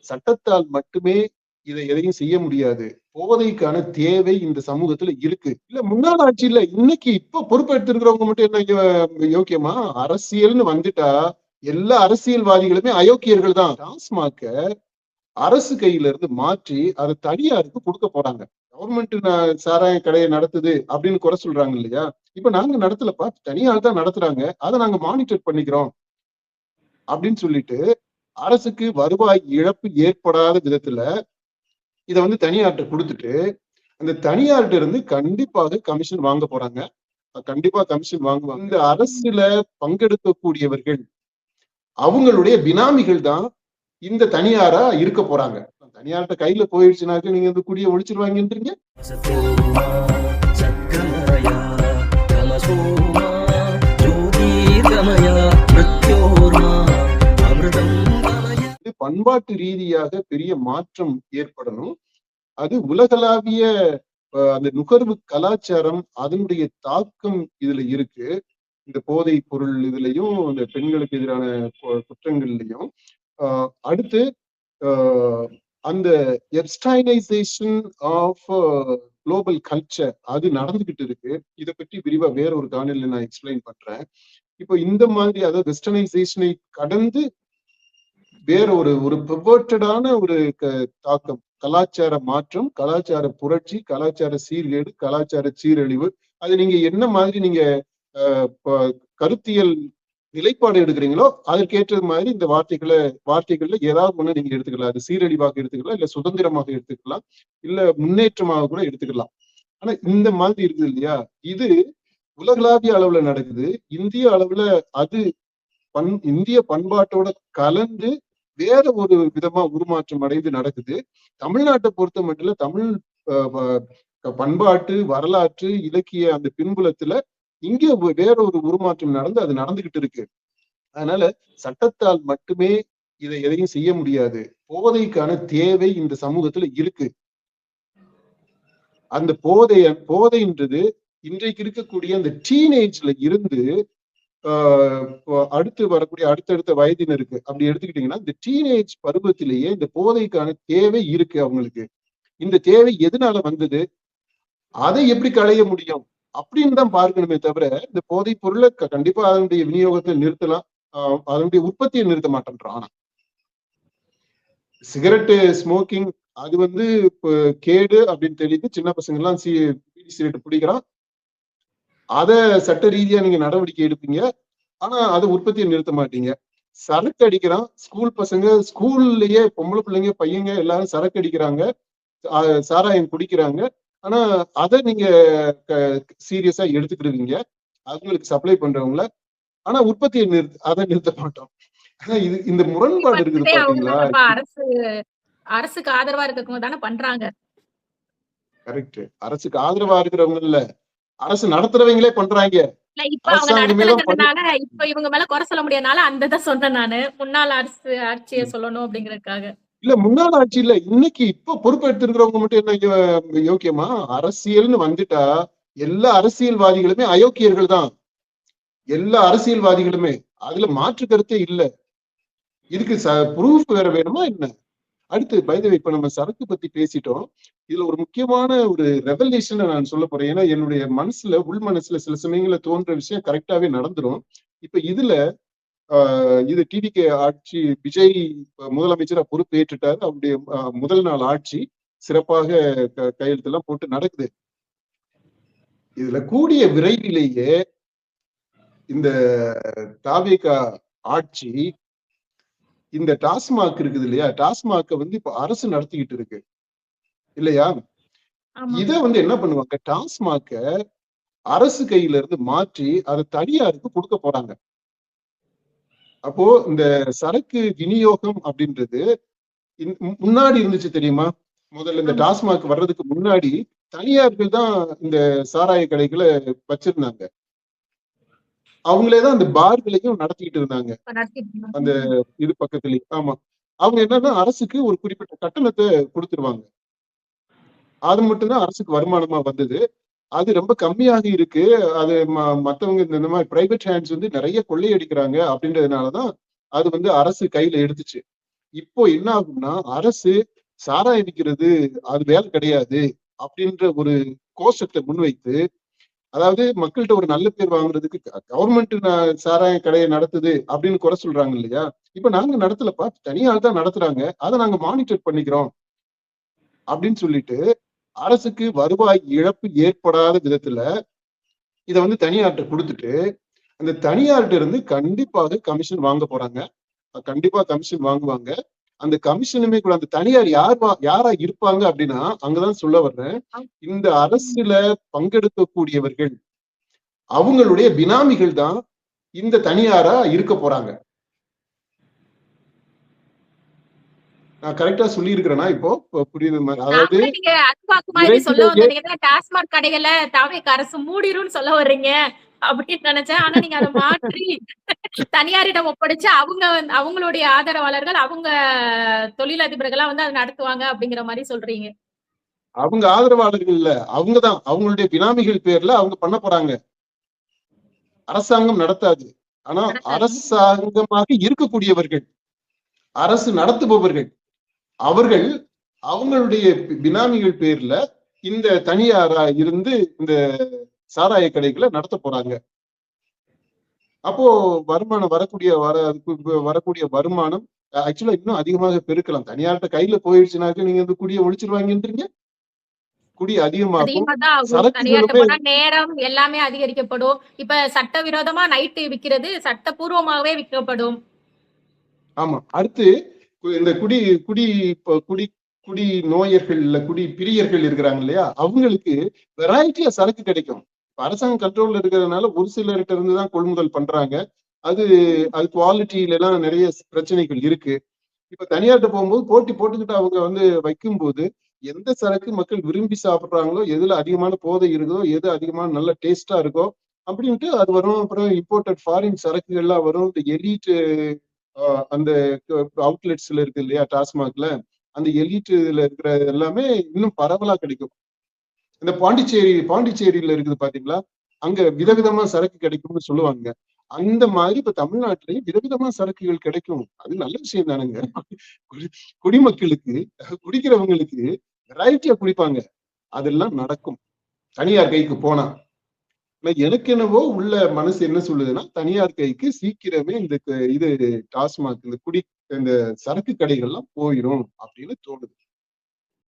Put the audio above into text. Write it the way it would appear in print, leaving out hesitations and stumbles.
சட்டத்தால் மட்டுமே இதை எதையும் செய்ய முடியாது. போதைக்கான தேவை இந்த சமூகத்துல இருக்கு. இல்ல முன்னாள் ஆட்சியில இன்னைக்கு இப்ப பொறுப்பெடுத்திருக்கிறவங்க மட்டும் என்ன யோக்கியமா? அரசியல்னு வந்துட்டா எல்லா அரசியல்வாதிகளுமே அயோக்கியர்கள் தான். டாஸ்மாக அரசு கையில இருந்து மாற்றி அதை தனியாருக்கு கொடுக்க போறாங்க. கவர்மெண்ட் சாராய கடையை நடத்துது அப்படின்னு குறை சொல்றாங்க இல்லையா? இப்ப நாங்க நடத்தலப்பா, தனியார் தான் நடத்துறாங்க, அதை நாங்க மானிட்டர் பண்ணிக்கிறோம் அப்படின்னு சொல்லிட்டு அரசுக்கு வருவாய் இழப்பு ஏற்படாத விதத்துல இதை தனியார்ட்ட கொடுத்துட்டு அந்த தனியார்ட்ட இருந்து கண்டிப்பாக கமிஷன் வாங்க போறாங்க. கண்டிப்பா கமிஷன் வாங்குவாங்க. இந்த அரசுல பங்கெடுக்கக்கூடியவர்கள் அவங்களுடைய பினாமிகள் தான் இந்த தனியாரா இருக்க போறாங்க. தனியார்ட்ட கையில போயிடுச்சுனாக்க நீங்க குடியை ஒழிச்சிருவாங்கன்றீங்க. பண்பாட்டு ரீதியாக பெரிய மாற்றம் ஏற்படணும். அது உலகளாவிய அந்த நுகர்வு கலாச்சாரம் அதனுடைய தாக்கம் இதுல இருக்கு. இந்த போதை பொருள் இதுலயும் இந்த பெண்களுக்கு எதிரான குற்றங்கள்லயும் அடுத்து அந்த எப்ஸ்டைனைசேஷன் ஆஃப் குளோபல் கல்ச்சர் அது நடந்துகிட்டு இருக்கு. இதை பற்றி விரிவா வேற ஒரு காணொலியில நான் எக்ஸ்பிளைன் பண்றேன். இப்போ இந்த மாதிரி அதாவது வெஸ்டர்னைசேஷனை கடந்து வேற ஒரு பிவர்ட்டடான ஒரு தாக்கம், கலாச்சார மாற்றம், கலாச்சார புரட்சி, கலாச்சார சீர்கேடு, கலாச்சார சீரழிவு, அது நீங்க என்ன மாதிரி நீங்க கருத்தியல் நிலைப்பாடு எடுக்கிறீங்களோ அதற்கேற்றது மாதிரி இந்த வார்த்தைகள்ல ஏதாவது ஒண்ணு நீங்க எடுத்துக்கலாம். அது சீரழிவாக எடுத்துக்கலாம், இல்ல சுதந்திரமாக எடுத்துக்கலாம், இல்ல முன்னேற்றமாக கூட எடுத்துக்கலாம். ஆனா இந்த மாதிரி இருக்குது இல்லையா, இது உலகளாவிய அளவுல நடக்குது. இந்திய அளவுல அது இந்திய பண்பாட்டோட கலந்து வேற ஒரு விதமா உருமாற்றம் அடைந்து நடக்குது. தமிழ்நாட்டை பொறுத்த மட்டும் தமிழ் பண்பாட்டு வரலாற்று இலக்கிய அந்த பின்புலத்துல இங்க வேற ஒரு உருமாற்றம் நடந்து அது நடந்துகிட்டு இருக்கு. அதனால சட்டத்தால் மட்டுமே இதை எதையும் செய்ய முடியாது. போதைக்கான தேவை இந்த சமூகத்துல இருக்கு. அந்த போதைன்றது இன்றைக்கு இருக்கக்கூடிய அந்த டீனேஜ்ல இருந்து அடுத்து வரக்கூடிய அடுத்தடுத்த வயதினருக்கு அப்படி எடுத்துக்கிட்டீங்கன்னா இந்த டீனேஜ் பருவத்திலேயே இந்த போதைக்கான தேவை இருக்கு அவங்களுக்கு. இந்த தேவை எதனால வந்தது, அதை எப்படி களைய முடியும் அப்படின்னு தான் பார்க்கணுமே தவிர இந்த போதை பொருளை கண்டிப்பா அதனுடைய விநியோகத்தை நிறுத்தலாம், அதனுடைய உற்பத்தியை நிறுத்த மாட்டேன்றான். ஆனா சிகரெட்டு ஸ்மோக்கிங் அது கேடு அப்படின்னு தெரியுது. சின்ன பசங்க எல்லாம் சிகரெட் பிடிக்கிறான், அதை சட்ட ரீதியா நீங்க நடவடிக்கை எடுப்பீங்க, ஆனா அதை உற்பத்தியை நிறுத்த மாட்டீங்க. சரக்கு அடிக்கிறான், ஸ்கூல் பசங்க, ஸ்கூல்லயே பொம்பளை பிள்ளைங்க பையங்க எல்லாரும் சரக்கு அடிக்கிறாங்க, சாராயம் குடிக்கிறாங்க, ஆனா அதை நீங்க சீரியஸா எடுத்துக்கிடுவீங்க அவங்களுக்கு சப்ளை பண்றவங்கள, ஆனா உற்பத்தியை அதை நிறுத்த மாட்டோம். ஆனா இது இந்த முரண்பாடு இருக்குது பாத்தீங்களா? அரசுக்கு ஆதரவா இருக்கவங்க தானே பண்றாங்க. கரெக்ட். அரசுக்கு ஆதரவா இருக்கிறவங்க இல்ல, அரசு நடத்துறவங்களே பண்றாங்க. இப்ப இவங்க மேல குறை சொல்ல முடியாதனால அந்த சொன்னேன் நானு, முன்னாள் அரசு ஆட்சியை சொல்லணும் அப்படிங்கறதுக்காக. இல்ல முன்னாள் ஆட்சி இல்ல, இன்னைக்கு இப்ப பொறுப்பெடுத்திருக்கிறவங்க மட்டும் என்ன யோக்கியமா? அரசியல்னு வந்துட்டா எல்லா அரசியல்வாதிகளுமே அயோக்கியர்கள் தான். எல்லா அரசியல்வாதிகளுமே, அதுல மாற்று கருத்தே இல்ல. இதுக்கு ப்ரூஃப் வேற வேணுமா என்ன? அடுத்து பைதவே இப்ப நம்ம சரக்கு பத்தி பேசிட்டோம். இதுல ஒரு முக்கியமான ஒரு ரெவல்யூஷன் நான் சொல்ல போறேன். ஏன்னா என்னுடைய மனசுல உள் மனசுல சில சமயங்கள்ல தோன்ற விஷயம் கரெக்டாவே நடந்துரும். இப்ப இதுல இது டிடிகே ஆட்சி, விஜய் முதலமைச்சரா பொறுப்பேற்றுட்டாரு. அவருடைய முதல் நாள் ஆட்சி சிறப்பாக கையெழுத்து எல்லாம் போட்டு நடக்குது. இதுல கூடிய விரைவிலேயே இந்த தாவேகா ஆட்சி இந்த டாஸ்மாக் இருக்குது இல்லையா, டாஸ்மாக இப்ப அரசு நடத்திக்கிட்டு இருக்கு இல்லையா? இத என்ன பண்ணுவாங்க, டாஸ்மாக அரசு கையில இருந்து மாற்றி அதை தனியாருக்கு கொடுக்க போறாங்க. அப்போ இந்த சரக்கு விநியோகம் அப்படின்றது முன்னாடி இருந்துச்சு தெரியுமா? முதல்ல இந்த டாஸ்மாக் வர்றதுக்கு முன்னாடி தனியார்கள் தான் இந்த சாராய கடைகளை வச்சிருந்தாங்க. அவங்களேதான் அந்த பார்களையும் நடத்திக்கிட்டு இருந்தாங்க அந்த இது பக்கத்துலயே. ஆமா, அவங்க என்னன்னா அரசுக்கு ஒரு குறிப்பிட்ட கட்டணத்தை கொடுத்துருவாங்க. அது மட்டும்தான் அரசுக்கு வருமானமா வந்தது. அது ரொம்ப கம்மியாக இருக்கு. அது மத்தவங்க இந்த மாதிரி பிரைவேட் ஹேண்ட்ஸ் நிறைய கொள்ளையடிக்கிறாங்க அப்படின்றதுனாலதான் அது அரசு கையில எடுத்துச்சு. இப்போ என்ன ஆகும்னா, அரசு சாராயம் விக்கிறது அது வேலை கிடையாது அப்படின்ற ஒரு கோஷத்தை முன்வைத்து, அதாவது மக்கள்கிட்ட ஒரு நல்ல பேர் வாங்குறதுக்கு கவர்மெண்ட் சாராய கடையை நடத்துது அப்படின்னு குறை சொல்றாங்க இல்லையா? இப்ப நாங்க நடத்தலப்பா, தனியார் தான் நடத்துறாங்க, அதை நாங்க மானிட்டர் பண்ணிக்கிறோம் அப்படின்னு சொல்லிட்டு அரசுக்கு வருவாய் இழப்பு ஏற்படாத விதத்துல இதை வந்து தனியார்கிட்ட கொடுத்துட்டு, அந்த தனியார்கிட்ட இருந்து கண்டிப்பாக கமிஷன் வாங்க போறாங்க. கண்டிப்பா கமிஷன் வாங்குவாங்க. அந்த கமிஷனுமே கூட அந்த தனியார் யாரா இருப்பாங்க அப்படின்னா, அங்கதான் சொல்ல வர்றேன். இந்த அரசுல பங்கெடுக்கக்கூடியவர்கள் அவங்களுடைய பினாமிகள் தான் இந்த தனியாரா இருக்க போறாங்க. நான் கரெக்டா சொல்லி இருக்கிறேன்னா இப்போ புரியுது? அதாவது நீங்க அன்பாக்கு மாதிரி சொல்ல வந்தீங்கன்னா டாஸ்மாக் கடைகளை தாவேக அரசு மூடிரும் சொல்ல வர்றீங்க அப்படின்னு நினைச்சேன். ஆனா நீங்க அதை மாற்றி தனியாரிடம் ஒப்படைச்சு அவங்களுடைய ஆதரவாளர்கள் அவங்க தொழிலதிபர்களா வந்து அதை நடத்துவாங்க அப்படிங்கிற மாதிரி சொல்றீங்க. அவங்க ஆதரவாளர்கள் இல்ல, அவங்கதான் அவங்களுடைய பினாமிகள் பேர்ல அவங்க பண்ண போறாங்க. அரசாங்கம் நடத்தாது. ஆனா அரசாங்கமாக இருக்கக்கூடியவர்கள், அரசு நடத்துபவர்கள், அவர்கள் அவங்களுடைய பினாமிகள் பேர்ல இந்த தனியாரா இருந்து இந்த சாராய கடைகளை நடத்த போறாங்க. அப்போ வருமானம் வரக்கூடிய வருமானம் ஆக்சுவலா இன்னும் அதிகமாக பெருக்கலாம். தனியார்கிட்ட கையில போயிடுச்சுனாக்க நீங்க வந்து குடியை ஒழிச்சிருவாங்கன்றீங்க. குடி அதிகமாகும். நேரம் எல்லாமே அதிகரிக்கப்படும். இப்ப சட்டவிரோதமா நைட்டு விக்கிறது சட்டபூர்வமாகவே விற்கப்படும். ஆமா. அடுத்து இந்த குடி குடி குடி குடி நோயர்கள் இல்ல குடி பிரியர்கள் இருக்கிறாங்க இல்லையா, அவங்களுக்கு வெரைட்டியா சரக்கு கிடைக்கும். அரசாங்க கண்ட்ரோல்ல இருக்கிறதுனால ஒரு சிலர்கிட்ட இருந்துதான் கொள்முதல் பண்றாங்க. அது குவாலிட்டியில எல்லாம் நிறைய பிரச்சனைகள் இருக்கு. இப்ப தனியார்ட்ட போகும்போது போட்டி போட்டுக்கிட்டு அவங்க வந்து வைக்கும்போது எந்த சரக்கு மக்கள் விரும்பி சாப்பிடுறாங்களோ, எதுல அதிகமான போதை இருக்கோ, எது அதிகமான நல்ல டேஸ்டா இருக்கோ அப்படின்ட்டு அது வரும். அப்புறம் இம்போர்ட்டட் ஃபாரின் சரக்குகள்லாம் வரும். இந்த எலீட் அந்த அவுட்லெட்ஸ்ல இருக்கு இல்லையா, டாஸ்மாக்ல அந்த எலீட் இதுல இருக்கிற எல்லாமே இன்னும் பரவலா கிடைக்கும். இந்த பாண்டிச்சேரியில இருக்குது பாத்தீங்களா, அங்க விதவிதமா சரக்கு கிடைக்கும்னு சொல்லுவாங்க. அந்த மாதிரி இப்ப தமிழ்நாட்டிலையும் விதவிதமா சரக்குகள் கிடைக்கும். அது நல்ல விஷயம் தானுங்க. குடிமக்களுக்கு குடிக்கிறவங்களுக்கு வெரைட்டியா குடிப்பாங்க. அதெல்லாம் நடக்கும் தனியார் கைக்கு போனா. எனக்கு என்னவோ உள்ள மனசு என்ன சொல்லுதுன்னா, தனியார் கைக்கு சீக்கிரமே இந்த இது டாஸ்மாக் இந்த சரக்கு கடைகள்லாம் போயிடும் அப்படின்னு தோணுது.